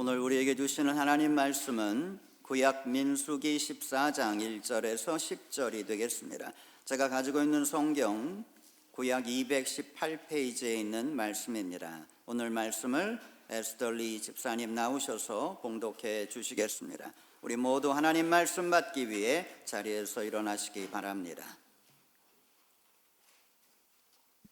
오늘 우리에게 주시는 하나님 말씀은 구약 민수기 14장 1절에서 10절이 되겠습니다. 제가 가지고 있는 성경 구약 218페이지에 있는 말씀입니다. 오늘 말씀을 에스더리 집사님 나오셔서 봉독해 주시겠습니다. 우리 모두 하나님 말씀 받기 위해 자리에서 일어나시기 바랍니다.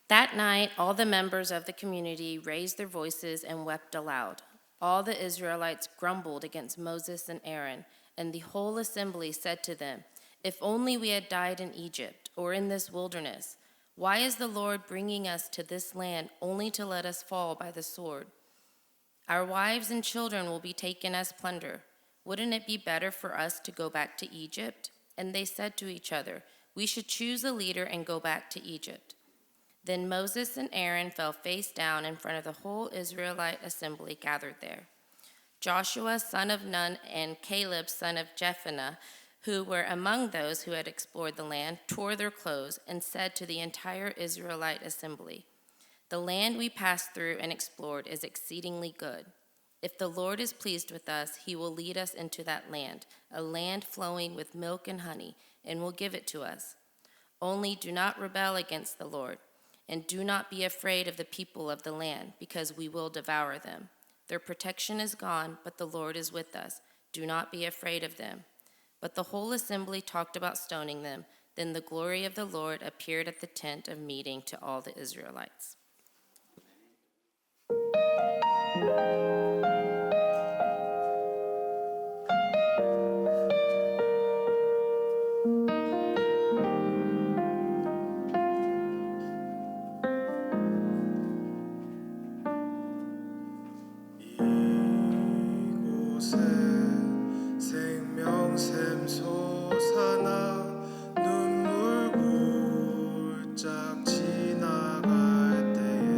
That night, all the members of the community raised their voices and wept aloud. All the Israelites grumbled against Moses and Aaron, and the whole assembly said to them, "If only we had died in Egypt or in this wilderness. Why is the Lord bringing us to this land only to let us fall by the sword? Our wives and children will be taken as plunder. Wouldn't it be better for us to go back to Egypt?" And they said to each other, "We should choose a leader and go back to Egypt." Then Moses and Aaron fell face down in front of the whole Israelite assembly gathered there. Joshua, son of Nun, and Caleb, son of Jephunneh, who were among those who had explored the land, tore their clothes and said to the entire Israelite assembly, "The land we passed through and explored is exceedingly good. If the Lord is pleased with us, he will lead us into that land, a land flowing with milk and honey, and will give it to us. Only do not rebel against the Lord. And do not be afraid of the people of the land, because we will devour them. Their protection is gone, but the Lord is with us. Do not be afraid of them." But the whole assembly talked about stoning them. Then the glory of the Lord appeared at the tent of meeting to all the Israelites. 이곳에 생명샘 솟아나 눈물 굴짝 지나갈 때에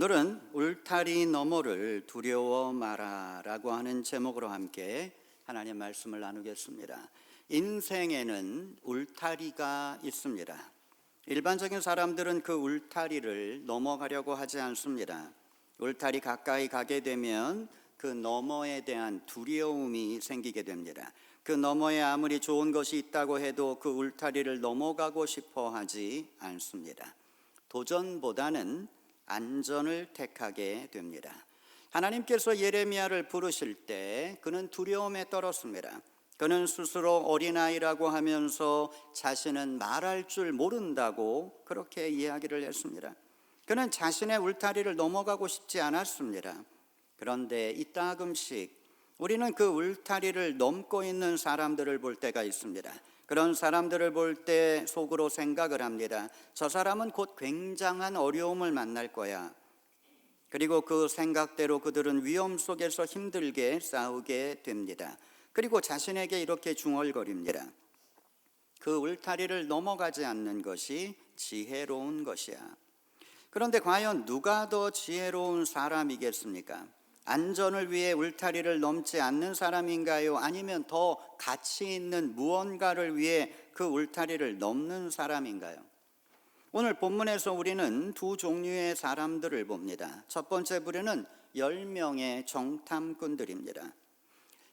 오늘은 울타리 너머를 두려워 마라라고 하는 제목으로 함께 하나님의 말씀을 나누겠습니다. 인생에는 울타리가 있습니다. 일반적인 사람들은 그 울타리를 넘어가려고 하지 않습니다. 울타리 가까이 가게 되면 그 너머에 대한 두려움이 생기게 됩니다. 그 너머에 아무리 좋은 것이 있다고 해도 그 울타리를 넘어가고 싶어 하지 않습니다. 도전보다는 안전을 택하게 됩니다. 하나님께서 예레미야를 부르실 때 그는 두려움에 떨었습니다. 그는 스스로 어린아이라고 하면서 자신은 말할 줄 모른다고 그렇게 이야기를 했습니다. 그는 자신의 울타리를 넘어가고 싶지 않았습니다. 그런데 이따금씩 우리는 그 울타리를 넘고 있는 사람들을 볼 때가 있습니다. 그런 사람들을 볼 때 속으로 생각을 합니다. 저 사람은 곧 굉장한 어려움을 만날 거야. 그리고 그 생각대로 그들은 위험 속에서 힘들게 싸우게 됩니다. 그리고 자신에게 이렇게 중얼거립니다. 그 울타리를 넘어가지 않는 것이 지혜로운 것이야. 그런데 과연 누가 더 지혜로운 사람이겠습니까? 안전을 위해 울타리를 넘지 않는 사람인가요? 아니면 더 가치 있는 무언가를 위해 그 울타리를 넘는 사람인가요? 오늘 본문에서 우리는 두 종류의 사람들을 봅니다. 첫 번째 부류는 10명의 정탐꾼들입니다.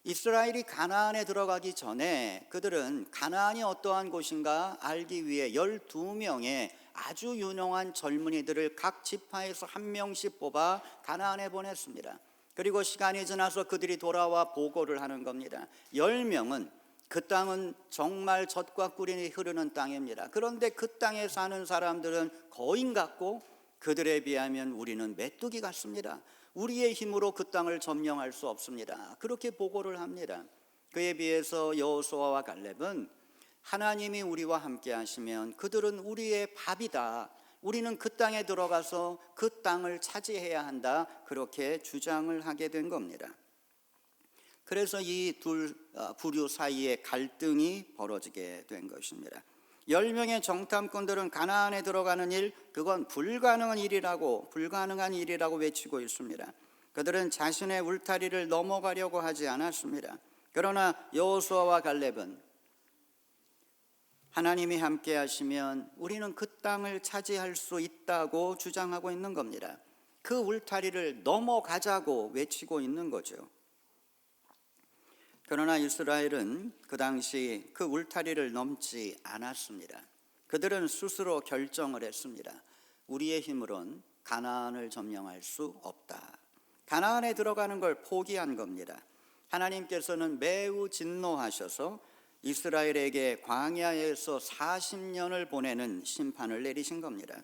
이스라엘이 가나안에 들어가기 전에 그들은 가나안이 어떠한 곳인가 알기 위해 12명의 아주 유능한 젊은이들을 각 지파에서 한 명씩 뽑아 가나안에 보냈습니다. 그리고 시간이 지나서 그들이 돌아와 보고를 하는 겁니다. 10명은 그 땅은 정말 젖과 꿀이 흐르는 땅입니다. 그런데 그 땅에 사는 사람들은 거인 같고 그들에 비하면 우리는 메뚜기 같습니다. 우리의 힘으로 그 땅을 점령할 수 없습니다. 그렇게 보고를 합니다. 그에 비해서 여호수아와 갈렙은 하나님이 우리와 함께 하시면 그들은 우리의 밥이다. 우리는 그 땅에 들어가서 그 땅을 차지해야 한다. 그렇게 주장을 하게 된 겁니다. 그래서 이 둘 부류 사이에 갈등이 벌어지게 된 것입니다. 10명의 정탐꾼들은 가나안에 들어가는 일, 그건 불가능한 일이라고 외치고 있습니다. 그들은 자신의 울타리를 넘어가려고 하지 않았습니다. 그러나 여호수아와 갈렙은 하나님이 함께 하시면 우리는 그 땅을 차지할 수 있다고 주장하고 있는 겁니다. 그 울타리를 넘어가자고 외치고 있는 거죠. 그러나 이스라엘은 그 당시 그 울타리를 넘지 않았습니다. 그들은 스스로 결정을 했습니다. 우리의 힘으론 가나안을 점령할 수 없다. 가나안에 들어가는 걸 포기한 겁니다. 하나님께서는 매우 진노하셔서 이스라엘에게 광야에서 40년을 보내는 심판을 내리신 겁니다.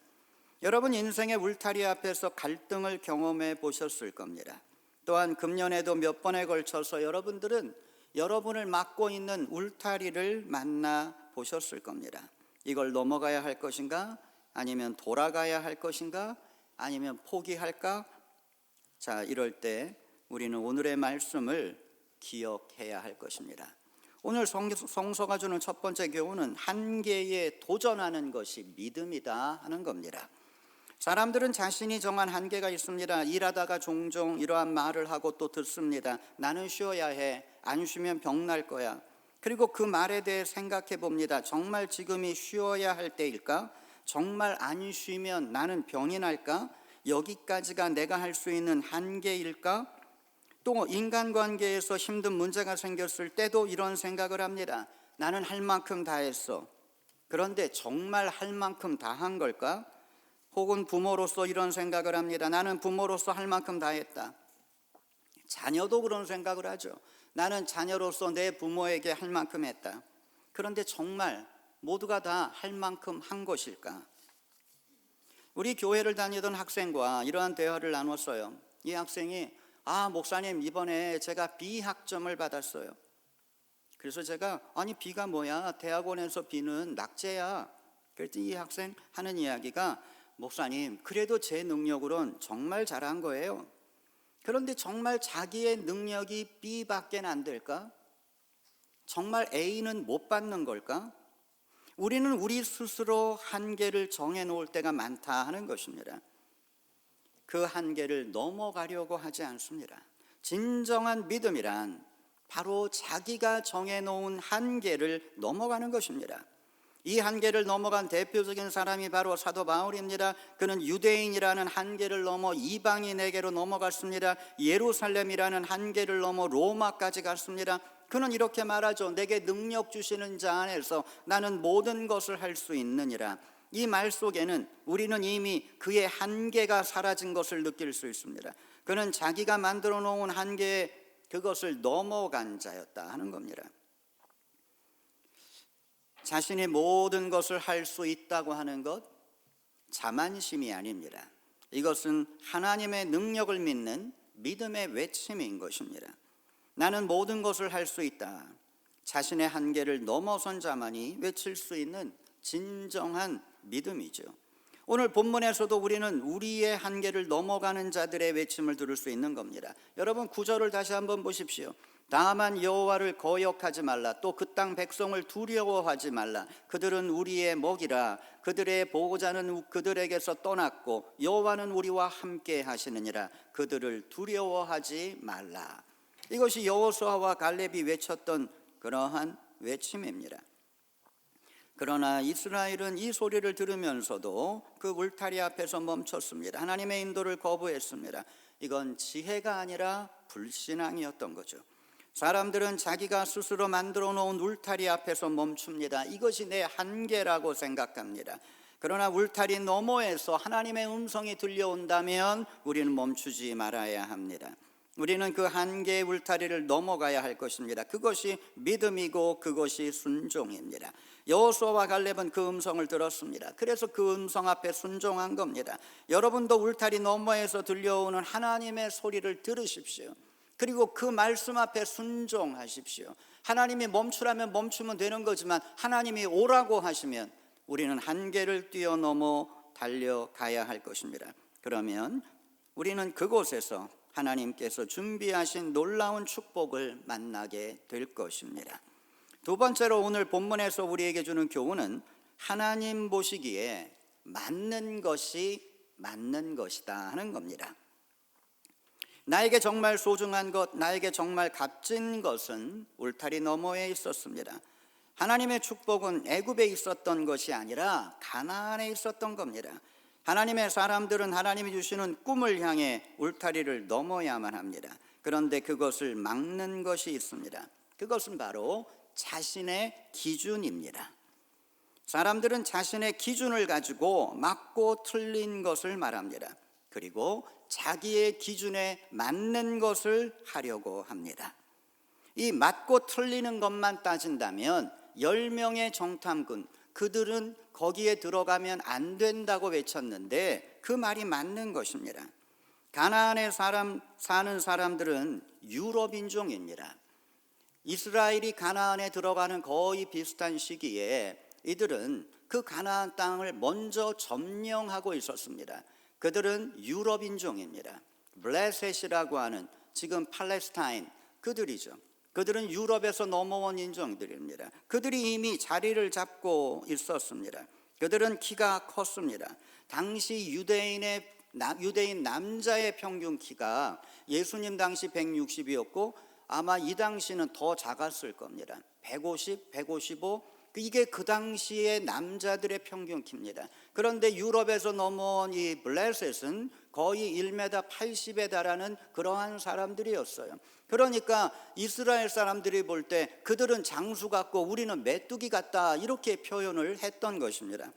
여러분 인생의 울타리 앞에서 갈등을 경험해 보셨을 겁니다. 또한 금년에도 몇 번에 걸쳐서 여러분들은 여러분을 막고 있는 울타리를 만나 보셨을 겁니다. 이걸 넘어가야 할 것인가? 아니면 돌아가야 할 것인가? 아니면 포기할까? 자, 이럴 때 우리는 오늘의 말씀을 기억해야 할 것입니다. 오늘 성서가 주는 첫 번째 교훈은 한계에 도전하는 것이 믿음이다 하는 겁니다. 사람들은 자신이 정한 한계가 있습니다. 일하다가 종종 이러한 말을 하고 또 듣습니다. 나는 쉬어야 해. 안 쉬면 병 날 거야. 그리고 그 말에 대해 생각해 봅니다. 정말 지금이 쉬어야 할 때일까? 정말 안 쉬면 나는 병이 날까? 여기까지가 내가 할 수 있는 한계일까? 또 인간관계에서 힘든 문제가 생겼을 때도 이런 생각을 합니다. 나는 할 만큼 다 했어. 그런데 정말 할 만큼 다 한 걸까? 혹은 부모로서 이런 생각을 합니다. 나는 부모로서 할 만큼 다 했다. 자녀도 그런 생각을 하죠. 나는 자녀로서 내 부모에게 할 만큼 했다. 그런데 정말 모두가 다 할 만큼 한 것일까? 우리 교회를 다니던 학생과 이러한 대화를 나눴어요. 이 학생이 목사님 이번에 제가 B학점을 받았어요. 그래서 제가 아니 B가 뭐야? 대학원에서 B는 낙제야. 그랬더니 이 학생 하는 이야기가 목사님 그래도 제 능력으론 정말 잘한 거예요. 그런데 정말 자기의 능력이 B밖에 안 될까? 정말 A는 못 받는 걸까? 우리는 우리 스스로 한계를 정해놓을 때가 많다 하는 것입니다. 그 한계를 넘어가려고 하지 않습니다. 진정한 믿음이란 바로 자기가 정해놓은 한계를 넘어가는 것입니다. 이 한계를 넘어간 대표적인 사람이 바로 사도 바울입니다. 그는 유대인이라는 한계를 넘어 이방인에게로 넘어갔습니다. 예루살렘이라는 한계를 넘어 로마까지 갔습니다. 그는 이렇게 말하죠. 내게 능력 주시는 자 안에서 나는 모든 것을 할 수 있느니라. 이 말 속에는 우리는 이미 그의 한계가 사라진 것을 느낄 수 있습니다. 그는 자기가 만들어 놓은 한계에 그것을 넘어간 자였다 하는 겁니다. 자신이 모든 것을 할 수 있다고 하는 것, 자만심이 아닙니다. 이것은 하나님의 능력을 믿는 믿음의 외침인 것입니다. 나는 모든 것을 할 수 있다. 자신의 한계를 넘어선 자만이 외칠 수 있는 진정한 믿음이죠. 오늘 본문에서도 우리는 우리의 한계를 넘어가는 자들의 외침을 들을 수 있는 겁니다. 여러분 9절을 다시 한번 보십시오. 다만 여호와를 거역하지 말라. 또 그 땅 백성을 두려워하지 말라. 그들은 우리의 먹이라. 그들의 보호자는 그들에게서 떠났고 여호와는 우리와 함께 하시느니라. 그들을 두려워하지 말라. 이것이 여호수아와 갈렙이 외쳤던 그러한 외침입니다. 그러나 이스라엘은 이 소리를 들으면서도 그 울타리 앞에서 멈췄습니다. 하나님의 인도를 거부했습니다. 이건 지혜가 아니라 불신앙이었던 거죠. 사람들은 자기가 스스로 만들어 놓은 울타리 앞에서 멈춥니다. 이것이 내 한계라고 생각합니다. 그러나 울타리 너머에서 하나님의 음성이 들려온다면 우리는 멈추지 말아야 합니다. 우리는 그 한계의 울타리를 넘어가야 할 것입니다. 그것이 믿음이고 그것이 순종입니다. 여호수아와 갈렙은 그 음성을 들었습니다. 그래서 그 음성 앞에 순종한 겁니다. 여러분도 울타리 너머에서 들려오는 하나님의 소리를 들으십시오. 그리고 그 말씀 앞에 순종하십시오. 하나님이 멈추라면 멈추면 되는 거지만 하나님이 오라고 하시면 우리는 한계를 뛰어넘어 달려가야 할 것입니다. 그러면 우리는 그곳에서 하나님께서 준비하신 놀라운 축복을 만나게 될 것입니다. 두 번째로 오늘 본문에서 우리에게 주는 교훈은 하나님 보시기에 맞는 것이 맞는 것이다 하는 겁니다. 나에게 정말 소중한 것, 나에게 정말 값진 것은 울타리 너머에 있었습니다. 하나님의 축복은 애굽에 있었던 것이 아니라 가나안에 있었던 겁니다. 하나님의 사람들은 하나님이 주시는 꿈을 향해 울타리를 넘어야만 합니다. 그런데 그것을 막는 것이 있습니다. 그것은 바로 자신의 기준입니다. 사람들은 자신의 기준을 가지고 맞고 틀린 것을 말합니다. 그리고 자기의 기준에 맞는 것을 하려고 합니다. 이 맞고 틀리는 것만 따진다면 10명의 정탐꾼, 그들은 거기에 들어가면 안 된다고 외쳤는데 그 말이 맞는 것입니다. 가나안에 사는 사람들은 유럽 인종입니다. 이스라엘이 가나안에 들어가는 거의 비슷한 시기에 이들은 그 가나안 땅을 먼저 점령하고 있었습니다. 그들은 유럽 인종입니다. 블레셋이라고 하는 지금 팔레스타인 그들이죠. 그들은 유럽에서 넘어온 인종들입니다. 그들이 이미 자리를 잡고 있었습니다. 그들은 키가 컸습니다. 당시 유대인 남자의 평균 키가 예수님 당시 160이었고 아마 이 당시는 더 작았을 겁니다. 150, 155 이게 그 당시의 남자들의 평균 키입니다. 그런데 유럽에서 넘어온 이 블레셋은 거의 1m 80에 달하는 그러한 사람들이었어요. 그러니까 이스라엘 사람들이 볼 때 그들은 장수 같고 우리는 메뚜기 같다 이렇게 표현을 했던 것입니다.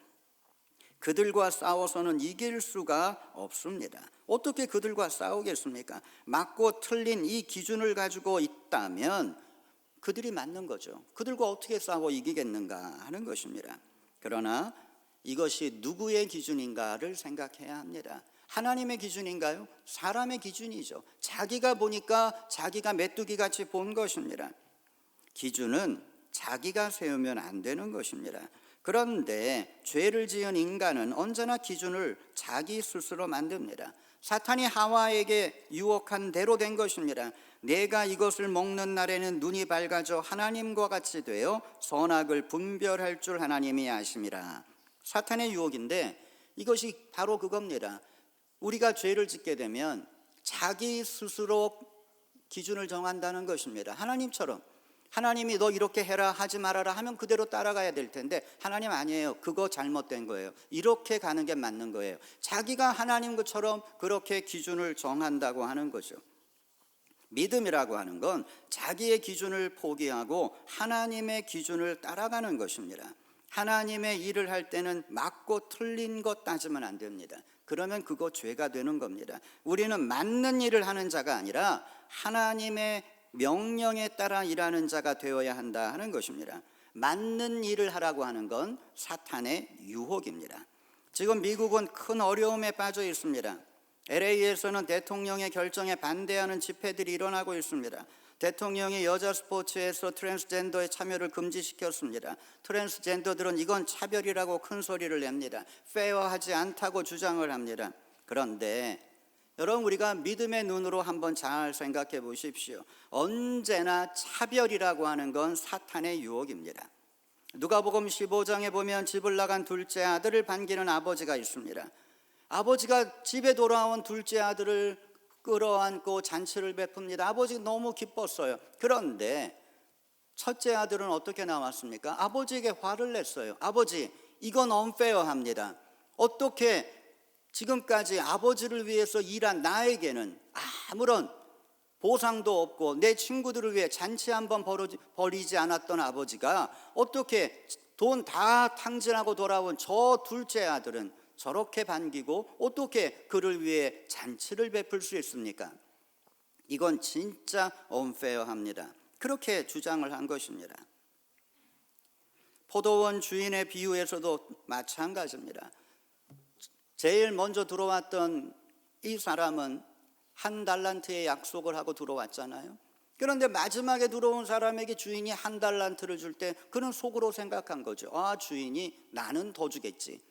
그들과 싸워서는 이길 수가 없습니다. 어떻게 그들과 싸우겠습니까? 맞고 틀린 이 기준을 가지고 있다면 그들이 맞는 거죠. 그들과 어떻게 싸워 이기겠는가 하는 것입니다. 그러나 이것이 누구의 기준인가를 생각해야 합니다. 하나님의 기준인가요? 사람의 기준이죠. 자기가 보니까 자기가 메뚜기같이 본 것입니다. 기준은 자기가 세우면 안 되는 것입니다. 그런데 죄를 지은 인간은 언제나 기준을 자기 스스로 만듭니다. 사탄이 하와에게 유혹한 대로 된 것입니다. 내가 이것을 먹는 날에는 눈이 밝아져 하나님과 같이 되어 선악을 분별할 줄 하나님이 아심이라. 사탄의 유혹인데 이것이 바로 그겁니다. 우리가 죄를 짓게 되면 자기 스스로 기준을 정한다는 것입니다. 하나님처럼 하나님이 너 이렇게 해라 하지 말아라 하면 그대로 따라가야 될 텐데 하나님 아니에요. 그거 잘못된 거예요. 이렇게 가는 게 맞는 거예요. 자기가 하나님 것처럼 그렇게 기준을 정한다고 하는 거죠. 믿음이라고 하는 건 자기의 기준을 포기하고 하나님의 기준을 따라가는 것입니다. 하나님의 일을 할 때는 맞고 틀린 것 따지면 안 됩니다. 그러면 그거 죄가 되는 겁니다. 우리는 맞는 일을 하는 자가 아니라 하나님의 명령에 따라 일하는 자가 되어야 한다 하는 것입니다. 맞는 일을 하라고 하는 건 사탄의 유혹입니다. 지금 미국은 큰 어려움에 빠져 있습니다. LA에서는 대통령의 결정에 반대하는 집회들이 일어나고 있습니다. 대통령이 여자 스포츠에서 트랜스젠더의 참여를 금지시켰습니다. 트랜스젠더들은 이건 차별이라고 큰 소리를 냅니다. 페어하지 않다고 주장을 합니다. 그런데 여러분, 우리가 믿음의 눈으로 한번 잘 생각해 보십시오. 언제나 차별이라고 하는 건 사탄의 유혹입니다. 누가복음 15장에 보면 집을 나간 둘째 아들을 반기는 아버지가 있습니다. 아버지가 집에 돌아온 둘째 아들을 끌어안고 잔치를 베풉니다. 아버지가 너무 기뻤어요. 그런데 첫째 아들은 어떻게 나왔습니까? 아버지에게 화를 냈어요. 아버지, 이건 unfair합니다. 어떻게 지금까지 아버지를 위해서 일한 나에게는 아무런 보상도 없고 내 친구들을 위해 잔치 한번 벌이지 않았던 아버지가 어떻게 돈 다 탕진하고 돌아온 저 둘째 아들은 저렇게 반기고 어떻게 그를 위해 잔치를 베풀 수 있습니까? 이건 진짜 unfair합니다. 그렇게 주장을 한 것입니다. 포도원 주인의 비유에서도 마찬가지입니다. 제일 먼저 들어왔던 이 사람은 한 달란트의 약속을 하고 들어왔잖아요. 그런데 마지막에 들어온 사람에게 주인이 한 달란트를 줄 때 그는 속으로 생각한 거죠. 아, 주인이 나는 더 주겠지.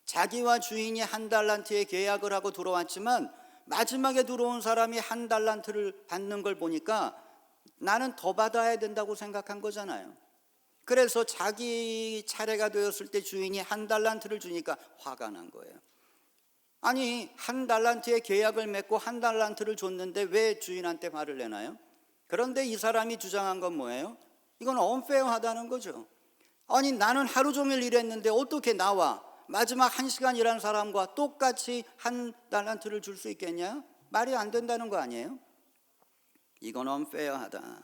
자기와 주인이 한 달란트의 계약을 하고 들어왔지만 마지막에 들어온 사람이 한 달란트를 받는 걸 보니까 나는 더 받아야 된다고 생각한 거잖아요. 그래서 자기 차례가 되었을 때 주인이 한 달란트를 주니까 화가 난 거예요. 아니, 한 달란트의 계약을 맺고 한 달란트를 줬는데 왜 주인한테 화를 내나요? 그런데 이 사람이 주장한 건 뭐예요? 이건 unfair하다는 거죠. 아니, 나는 하루 종일 일했는데 어떻게 나와 마지막 1시간 일한 사람과 똑같이 한 달란트를 줄 수 있겠냐? 말이 안 된다는 거 아니에요? 이건 unfair하다.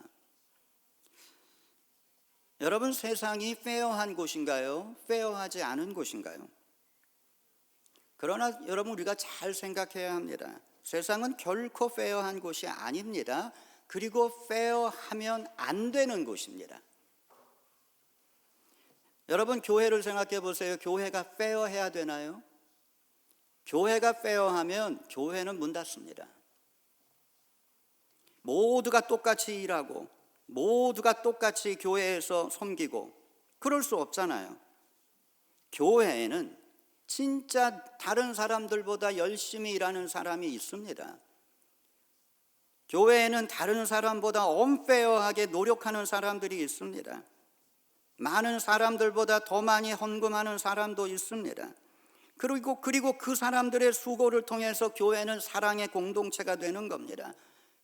여러분, 세상이 fair한 곳인가요? fair하지 않은 곳인가요? 그러나 여러분, 우리가 잘 생각해야 합니다. 세상은 결코 페어한 곳이 아닙니다. 그리고 페어하면 안 되는 곳입니다. 여러분, 교회를 생각해 보세요. 교회가 페어해야 되나요? 교회가 페어하면 교회는 문 닫습니다. 모두가 똑같이 일하고 모두가 똑같이 교회에서 섬기고 그럴 수 없잖아요. 교회에는 진짜 다른 사람들보다 열심히 일하는 사람이 있습니다. 교회에는 다른 사람보다 unfair하게 노력하는 사람들이 있습니다. 많은 사람들보다 더 많이 헌금하는 사람도 있습니다. 그리고 그 사람들의 수고를 통해서 교회는 사랑의 공동체가 되는 겁니다.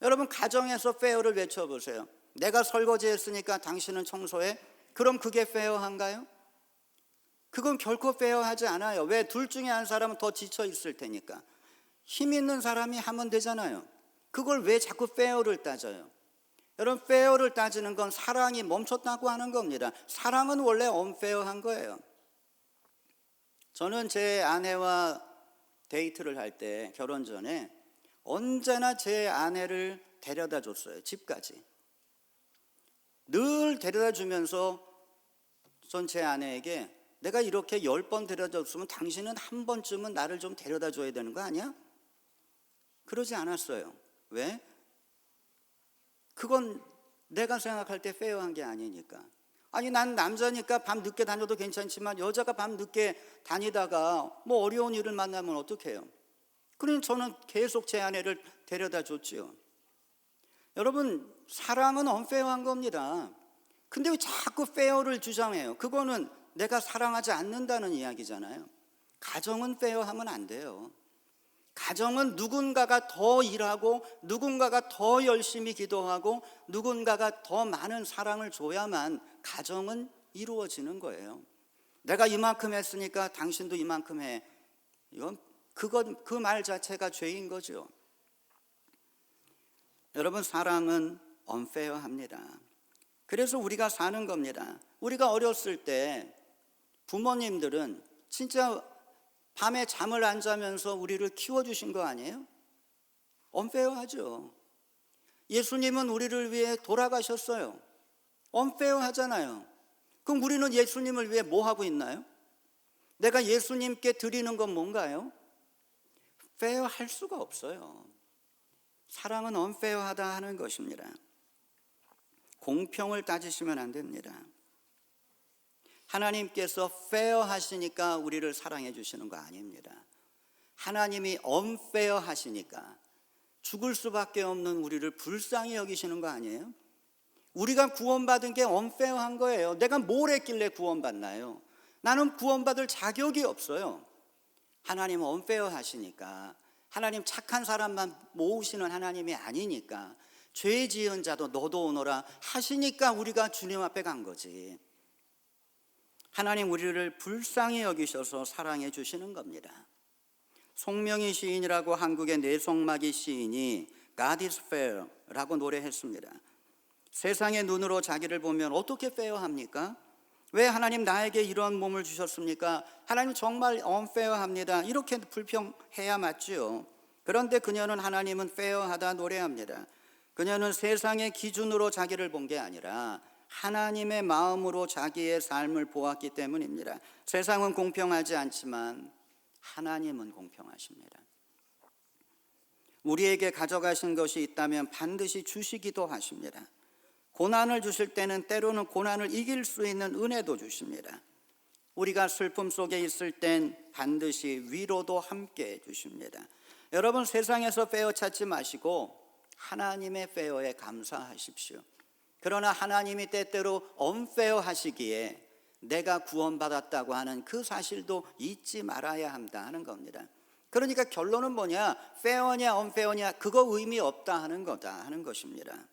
여러분, 가정에서 페어를 외쳐보세요. 내가 설거지했으니까 당신은 청소해? 그럼 그게 페어한가요? 그건 결코 페어하지 않아요. 왜? 둘 중에 한 사람은 더 지쳐 있을 테니까. 힘 있는 사람이 하면 되잖아요. 그걸 왜 자꾸 페어를 따져요? 여러분, 페어를 따지는 건 사랑이 멈췄다고 하는 겁니다. 사랑은 원래 unfair한 거예요. 저는 제 아내와 데이트를 할 때 결혼 전에 언제나 제 아내를 데려다 줬어요. 집까지. 늘 데려다 주면서 전 제 아내에게 내가 이렇게 10번 데려다 줬으면 당신은 한 번쯤은 나를 좀 데려다 줘야 되는 거 아니야? 그러지 않았어요. 왜? 그건 내가 생각할 때 페어한 게 아니니까. 아니, 난 남자니까 밤 늦게 다녀도 괜찮지만 여자가 밤 늦게 다니다가 뭐 어려운 일을 만나면 어떡해요? 그러니 저는 계속 제 아내를 데려다 줬지요. 여러분, 사랑은 unfair한 겁니다. 근데 왜 자꾸 페어를 주장해요? 그거는 내가 사랑하지 않는다는 이야기잖아요. 가정은 페어하면 안 돼요. 가정은 누군가가 더 일하고 누군가가 더 열심히 기도하고 누군가가 더 많은 사랑을 줘야만 가정은 이루어지는 거예요. 내가 이만큼 했으니까 당신도 이만큼 해. 이건 그 말 자체가 죄인 거죠. 여러분, 사랑은 unfair합니다. 그래서 우리가 사는 겁니다. 우리가 어렸을 때 부모님들은 진짜 밤에 잠을 안 자면서 우리를 키워주신 거 아니에요? unfair하죠. 예수님은 우리를 위해 돌아가셨어요. unfair하잖아요. 그럼 우리는 예수님을 위해 뭐 하고 있나요? 내가 예수님께 드리는 건 뭔가요? fair할 수가 없어요. 사랑은 unfair하다 하는 것입니다. 공평을 따지시면 안 됩니다. 하나님께서 fair하시니까 우리를 사랑해 주시는 거 아닙니다. 하나님이 unfair하시니까 죽을 수밖에 없는 우리를 불쌍히 여기시는 거 아니에요? 우리가 구원받은 게 unfair한 거예요. 내가 뭘 했길래 구원받나요? 나는 구원받을 자격이 없어요. 하나님은 unfair하시니까, 하나님 착한 사람만 모으시는 하나님이 아니니까, 죄 지은 자도 너도 오너라 하시니까 우리가 주님 앞에 간 거지. 하나님 우리를 불쌍히 여기셔서 사랑해 주시는 겁니다. 송명희 시인이라고 한국의 뇌성마귀 시인이 God is fair라고 노래했습니다. 세상의 눈으로 자기를 보면 어떻게 fair합니까? 왜 하나님 나에게 이런 몸을 주셨습니까? 하나님 정말 unfair합니다. 이렇게 불평해야 맞지요. 그런데 그녀는 하나님은 fair하다 노래합니다. 그녀는 세상의 기준으로 자기를 본 게 아니라 하나님의 마음으로 자기의 삶을 보았기 때문입니다. 세상은 공평하지 않지만 하나님은 공평하십니다. 우리에게 가져가신 것이 있다면 반드시 주시기도 하십니다. 고난을 주실 때는 때로는 고난을 이길 수 있는 은혜도 주십니다. 우리가 슬픔 속에 있을 땐 반드시 위로도 함께 주십니다. 여러분, 세상에서 페어 찾지 마시고 하나님의 페어에 감사하십시오. 그러나 하나님이 때때로 unfair 하시기에 내가 구원받았다고 하는 그 사실도 잊지 말아야 한다 하는 겁니다. 그러니까 결론은 뭐냐? fair냐 unfair냐 그거 의미 없다 하는 거다 하는 것입니다.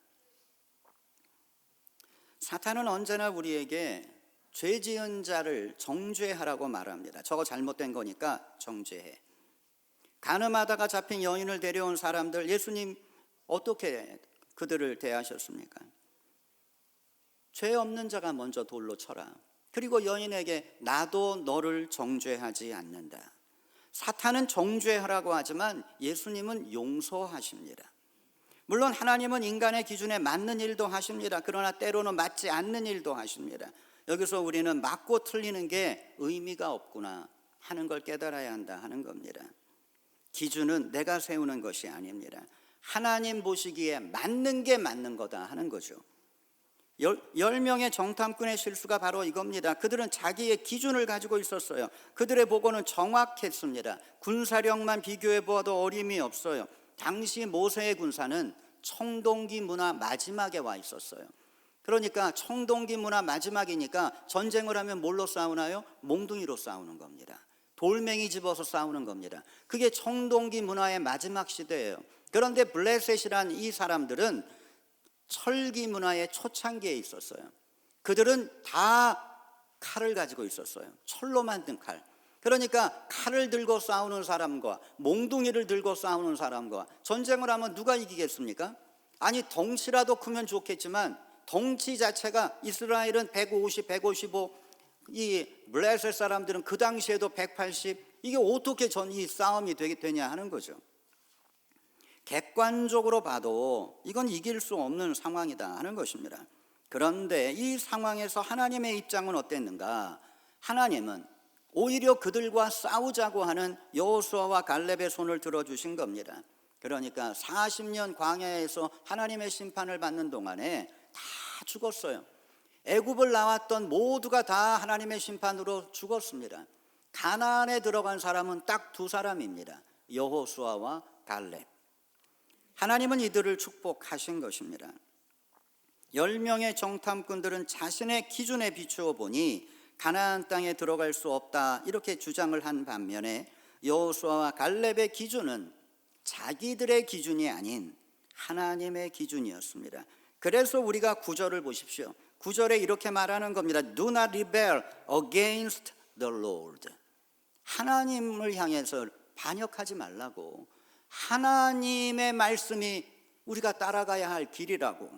사탄은 언제나 우리에게 죄 지은 자를 정죄하라고 말합니다. 저거 잘못된 거니까 정죄해. 간음하다가 잡힌 여인을 데려온 사람들, 예수님 어떻게 그들을 대하셨습니까? 죄 없는 자가 먼저 돌로 쳐라. 그리고 여인에게 나도 너를 정죄하지 않는다. 사탄은 정죄하라고 하지만 예수님은 용서하십니다. 물론 하나님은 인간의 기준에 맞는 일도 하십니다. 그러나 때로는 맞지 않는 일도 하십니다. 여기서 우리는 맞고 틀리는 게 의미가 없구나 하는 걸 깨달아야 한다 하는 겁니다. 기준은 내가 세우는 것이 아닙니다. 하나님 보시기에 맞는 게 맞는 거다 하는 거죠. 10명의 정탐꾼의 실수가 바로 이겁니다. 그들은 자기의 기준을 가지고 있었어요. 그들의 보고는 정확했습니다. 군사력만 비교해 보아도 어림이 없어요. 당시 모세의 군사는 청동기 문화 마지막에 와 있었어요. 그러니까 청동기 문화 마지막이니까 전쟁을 하면 뭘로 싸우나요? 몽둥이로 싸우는 겁니다. 돌멩이 집어서 싸우는 겁니다. 그게 청동기 문화의 마지막 시대예요. 그런데 블레셋이란 이 사람들은 철기 문화의 초창기에 있었어요. 그들은 다 칼을 가지고 있었어요. 철로 만든 칼. 그러니까 칼을 들고 싸우는 사람과 몽둥이를 들고 싸우는 사람과 전쟁을 하면 누가 이기겠습니까? 아니 덩치라도 크면 좋겠지만 덩치 자체가 이스라엘은 150, 155, 이 블레셋 사람들은 그 당시에도 180, 이게 어떻게 이 싸움이 되냐 하는 거죠. 객관적으로 봐도 이건 이길 수 없는 상황이다 하는 것입니다. 그런데 이 상황에서 하나님의 입장은 어땠는가? 하나님은 오히려 그들과 싸우자고 하는 여호수아와 갈렙의 손을 들어주신 겁니다. 그러니까 40년 광야에서 하나님의 심판을 받는 동안에 다 죽었어요. 애굽을 나왔던 모두가 다 하나님의 심판으로 죽었습니다. 가나안에 들어간 사람은 딱 두 사람입니다. 여호수아와 갈렙. 하나님은 이들을 축복하신 것입니다. 10명의 정탐꾼들은 자신의 기준에 비추어 보니 가나안 땅에 들어갈 수 없다 이렇게 주장을 한 반면에 여호수아와 갈렙의 기준은 자기들의 기준이 아닌 하나님의 기준이었습니다. 그래서 우리가 9절을 보십시오. 9절에 이렇게 말하는 겁니다. Do not rebel against the Lord. 하나님을 향해서 반역하지 말라고. 하나님의 말씀이 우리가 따라가야 할 길이라고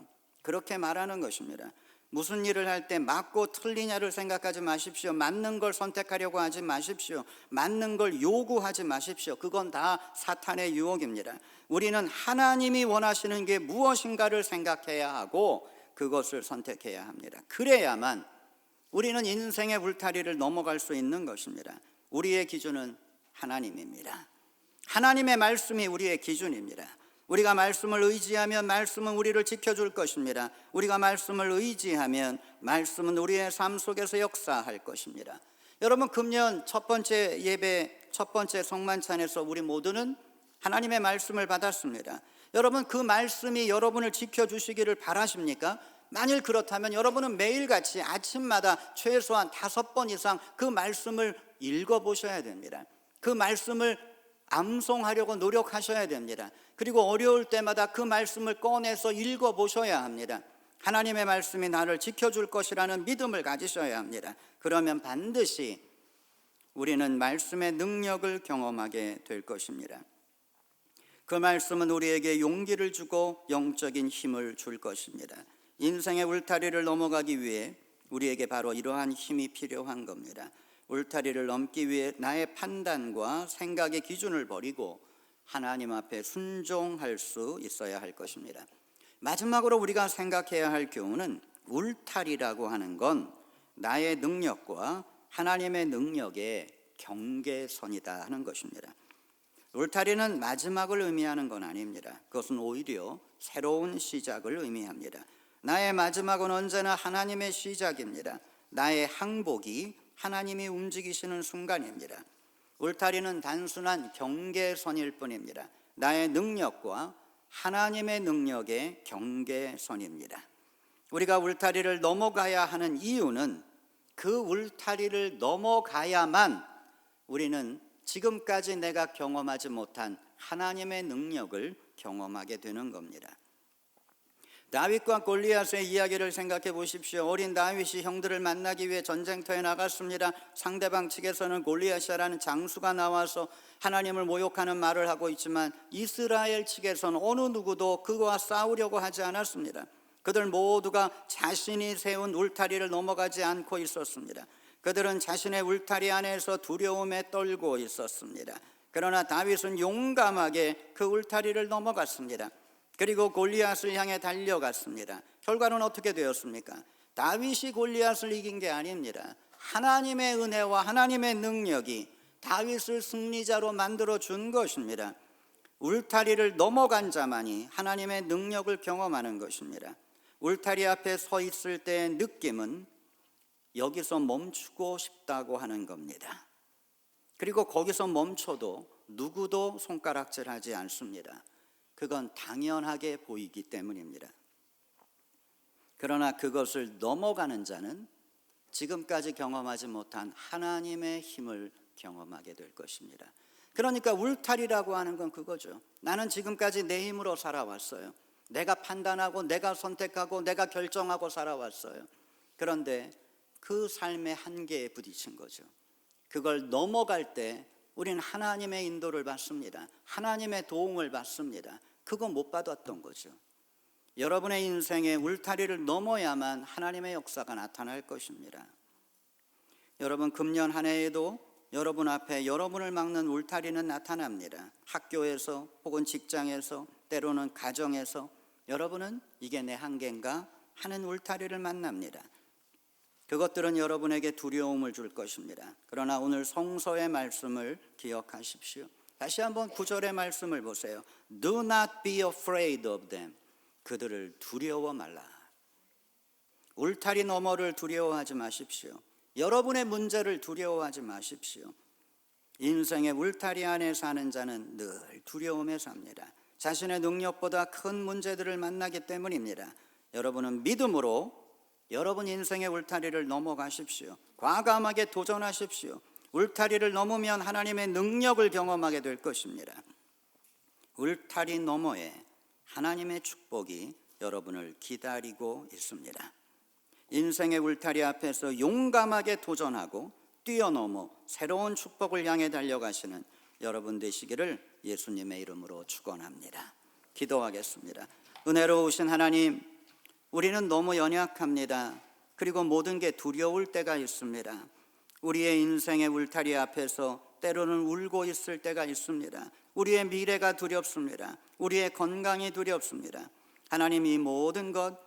그렇게 말하는 것입니다. 무슨 일을 할 때 맞고 틀리냐를 생각하지 마십시오. 맞는 걸 선택하려고 하지 마십시오. 맞는 걸 요구하지 마십시오. 그건 다 사탄의 유혹입니다. 우리는 하나님이 원하시는 게 무엇인가를 생각해야 하고 그것을 선택해야 합니다. 그래야만 우리는 인생의 울타리를 넘어갈 수 있는 것입니다. 우리의 기준은 하나님입니다. 하나님의 말씀이 우리의 기준입니다. 우리가 말씀을 의지하면 말씀은 우리를 지켜줄 것입니다. 우리가 말씀을 의지하면 말씀은 우리의 삶 속에서 역사할 것입니다. 여러분, 금년 첫 번째 예배, 첫 번째 성만찬에서 우리 모두는 하나님의 말씀을 받았습니다. 여러분, 그 말씀이 여러분을 지켜주시기를 바라십니까? 만일 그렇다면 여러분은 매일같이 아침마다 최소한 5번 이상 그 말씀을 읽어보셔야 됩니다. 그 말씀을 암송하려고 노력하셔야 됩니다. 그리고 어려울 때마다 그 말씀을 꺼내서 읽어보셔야 합니다. 하나님의 말씀이 나를 지켜줄 것이라는 믿음을 가지셔야 합니다. 그러면 반드시 우리는 말씀의 능력을 경험하게 될 것입니다. 그 말씀은 우리에게 용기를 주고 영적인 힘을 줄 것입니다. 인생의 울타리를 넘어가기 위해 우리에게 바로 이러한 힘이 필요한 겁니다. 울타리를 넘기 위해 나의 판단과 생각의 기준을 버리고 하나님 앞에 순종할 수 있어야 할 것입니다. 마지막으로 우리가 생각해야 할 교훈은 울타리라고 하는 건 나의 능력과 하나님의 능력의 경계선이다 하는 것입니다. 울타리는 마지막을 의미하는 건 아닙니다. 그것은 오히려 새로운 시작을 의미합니다. 나의 마지막은 언제나 하나님의 시작입니다. 나의 항복이 하나님이 움직이시는 순간입니다. 울타리는 단순한 경계선일 뿐입니다. 나의 능력과 하나님의 능력의 경계선입니다. 우리가 울타리를 넘어가야 하는 이유는 그 울타리를 넘어가야만 우리는 지금까지 내가 경험하지 못한 하나님의 능력을 경험하게 되는 겁니다. 다윗과 골리앗의 이야기를 생각해 보십시오. 어린 다윗이 형들을 만나기 위해 전쟁터에 나갔습니다. 상대방 측에서는 골리앗이라는 장수가 나와서 하나님을 모욕하는 말을 하고 있지만 이스라엘 측에서는 어느 누구도 그와 싸우려고 하지 않았습니다. 그들 모두가 자신이 세운 울타리를 넘어가지 않고 있었습니다. 그들은 자신의 울타리 안에서 두려움에 떨고 있었습니다. 그러나 다윗은 용감하게 그 울타리를 넘어갔습니다. 그리고 골리앗을 향해 달려갔습니다. 결과는 어떻게 되었습니까? 다윗이 골리앗을 이긴 게 아닙니다. 하나님의 은혜와 하나님의 능력이 다윗을 승리자로 만들어 준 것입니다. 울타리를 넘어간 자만이 하나님의 능력을 경험하는 것입니다. 울타리 앞에 서 있을 때의 느낌은 여기서 멈추고 싶다고 하는 겁니다. 그리고 거기서 멈춰도 누구도 손가락질하지 않습니다. 그건 당연하게 보이기 때문입니다. 그러나 그것을 넘어가는 자는 지금까지 경험하지 못한 하나님의 힘을 경험하게 될 것입니다. 그러니까 울타리라고 하는 건 그거죠. 나는 지금까지 내 힘으로 살아왔어요. 내가 판단하고 내가 선택하고 내가 결정하고 살아왔어요. 그런데 그 삶의 한계에 부딪힌 거죠. 그걸 넘어갈 때 우리는 하나님의 인도를 받습니다. 하나님의 도움을 받습니다. 그거 못 받았던 거죠. 여러분의 인생에 울타리를 넘어야만 하나님의 역사가 나타날 것입니다. 여러분, 금년 한 해에도 여러분 앞에 여러분을 막는 울타리는 나타납니다. 학교에서 혹은 직장에서 때로는 가정에서 여러분은 이게 내 한계인가 하는 울타리를 만납니다. 그것들은 여러분에게 두려움을 줄 것입니다. 그러나 오늘 성서의 말씀을 기억하십시오. 다시 한번 9절의 말씀을 보세요. Do not be afraid of them. 그들을 두려워 말라. 울타리 너머를 두려워하지 마십시오. 여러분의 문제를 두려워하지 마십시오. 인생의 울타리 안에 사는 자는 늘 두려움에 삽니다. 자신의 능력보다 큰 문제들을 만나기 때문입니다. 여러분은 믿음으로 여러분 인생의 울타리를 넘어가십시오. 과감하게 도전하십시오. 울타리를 넘으면 하나님의 능력을 경험하게 될 것입니다. 울타리 너머에 하나님의 축복이 여러분을 기다리고 있습니다. 인생의 울타리 앞에서 용감하게 도전하고 뛰어넘어 새로운 축복을 향해 달려가시는 여러분 되시기를 예수님의 이름으로 축원합니다. 기도하겠습니다. 은혜로우신 하나님, 우리는 너무 연약합니다. 그리고 모든 게 두려울 때가 있습니다. 우리의 인생의 울타리 앞에서 때로는 울고 있을 때가 있습니다. 우리의 미래가 두렵습니다. 우리의 건강이 두렵습니다. 하나님, 이 모든 것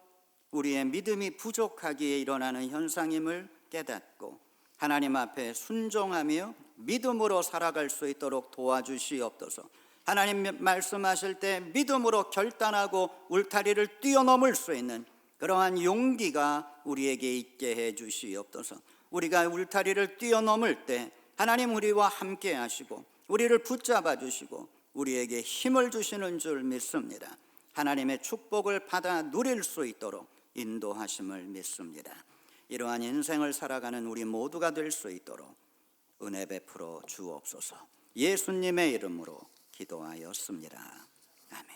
우리의 믿음이 부족하기에 일어나는 현상임을 깨닫고 하나님 앞에 순종하며 믿음으로 살아갈 수 있도록 도와주시옵소서. 하나님 말씀하실 때 믿음으로 결단하고 울타리를 뛰어넘을 수 있는 그러한 용기가 우리에게 있게 해 주시옵소서. 우리가 울타리를 뛰어넘을 때 하나님 우리와 함께 하시고 우리를 붙잡아 주시고 우리에게 힘을 주시는 줄 믿습니다. 하나님의 축복을 받아 누릴 수 있도록 인도하심을 믿습니다. 이러한 인생을 살아가는 우리 모두가 될 수 있도록 은혜 베풀어 주옵소서. 예수님의 이름으로 기도하였습니다. 아멘.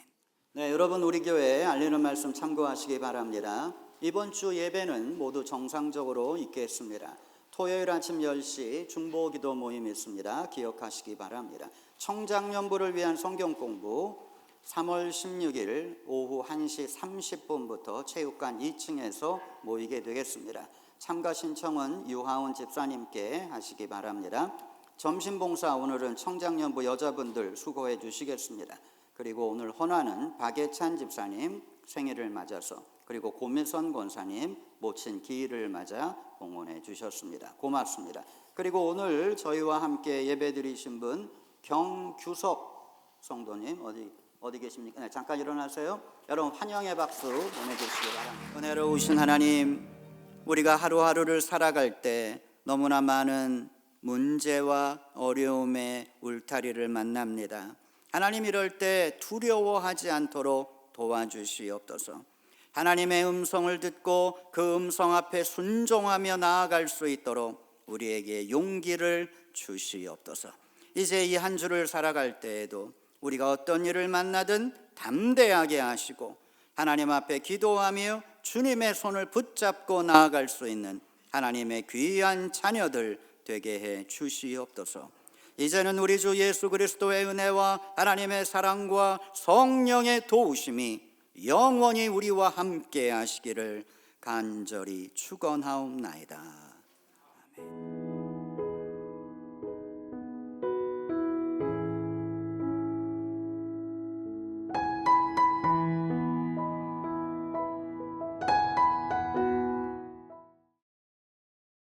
네, 여러분 우리 교회 알리는 말씀 참고하시기 바랍니다. 이번 주 예배는 모두 정상적으로 있겠습니다. 토요일 아침 10시 중보 기도 모임이 있습니다. 기억하시기 바랍니다. 청장년부를 위한 성경 공부 3월 16일 오후 1시 30분부터 체육관 2층에서 모이게 되겠습니다. 참가 신청은 유하원 집사님께 하시기 바랍니다. 점심봉사 오늘은 청장년부 여자분들 수고해 주시겠습니다. 그리고 오늘 헌화는 박예찬 집사님 생일을 맞아서, 그리고 고민선 권사님 모친 기일을 맞아 봉헌해 주셨습니다. 고맙습니다. 그리고 오늘 저희와 함께 예배드리신 분 경규석 성도님 어디 계십니까? 네, 잠깐 일어나세요. 여러분 환영의 박수 보내주시기 바랍니다. 은혜로우신 하나님, 우리가 하루하루를 살아갈 때 너무나 많은 문제와 어려움의 울타리를 만납니다. 하나님, 이럴 때 두려워하지 않도록 도와주시옵소서. 하나님의 음성을 듣고 그 음성 앞에 순종하며 나아갈 수 있도록 우리에게 용기를 주시옵소서. 이제 이 한 주를 살아갈 때에도 우리가 어떤 일을 만나든 담대하게 하시고 하나님 앞에 기도하며 주님의 손을 붙잡고 나아갈 수 있는 하나님의 귀한 자녀들 되게 해 주시옵소서. 이제는 우리 주 예수 그리스도의 은혜와 하나님의 사랑과 성령의 도우심이 영원히 우리와 함께 하시기를 간절히 축원하옵나이다.